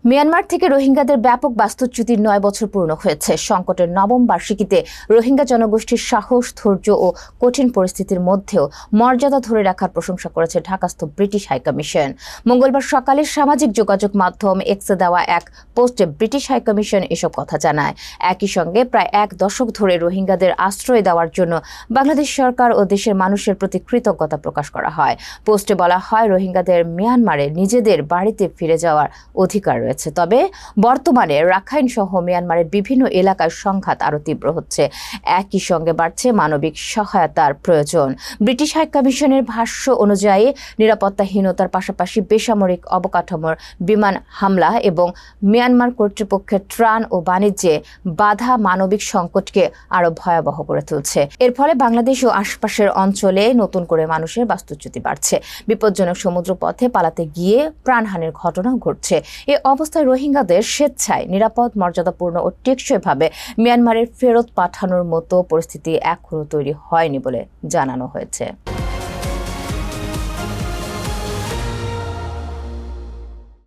Myanmar থেকে রোহিঙ্গাদের ব্যাপক বাস্তুচ্যুতির ৯ বছর পূর্ণ হয়েছে। সংকটের নবম বার্ষিকীতে রোহিঙ্গা জনগোষ্ঠীর সাহস, ধৈর্য ও কঠিন পরিস্থিতির মধ্যেও মর্যাদা ধরে রাখার প্রশংসা করেছে ঢাকাস্থ ব্রিটিশ হাইকমিশন। মঙ্গলবার সকালে সামাজিক যোগাযোগ মাধ্যম এক্সে দেওয়া এক পোস্টে ব্রিটিশ হাইকমিশন এসব কথা জানায়। একই সঙ্গে প্রায় এক দশক ধরে রোহিঙ্গাদের আশ্রয় দেওয়ার জন্য বাংলাদেশ সরকার ও দেশের মানুষের প্রতি কৃতজ্ঞতা প্রকাশ করা হয়। পোস্টে বলা হয়, রোহিঙ্গাদের মিয়ানমারে নিজেদের বাড়িতে ফিরে যাওয়ার অধিকার রয়েছে। তবে বর্তমানে রাখাইন সহ মিয়ানমারের বিভিন্ন এলাকায় সংঘাত আরও তীব্র হচ্ছে। একই সঙ্গে বাড়ছে মানবিক সহায়তার প্রয়োজন। ব্রিটিশ হাইকমিশনের ভাষ্য অনুযায়ী নিরাপত্তাহীনতার পাশাপাশি বেসামরিক অবকাঠামোর বিমান হামলা এবং মিয়ানমার কর্তৃপক্ষের ত্রাণ ও বাণিজ্যে বাধা মানবিক সংকটকে আরও ভয়াবহ করে তুলছে। এর ফলে বাংলাদেশ ও আশপাশের অঞ্চলে নতুন করে মানুষের বাস্তুচ্যুতি বাড়ছে। বিপজ্জনক সমুদ্রপথে পালাতে গিয়ে প্রাণহানির ঘটনাও ঘটছে। এ অবস্থায় রোহিঙ্গাদের স্বেচ্ছায় নিরাপদ, মর্যাদাপূর্ণ ও টেকসইভাবে মিয়ানমারের ফেরত পাঠানোর মতো পরিস্থিতি এখনো তৈরি হয়নি বলে জানানো হয়েছে।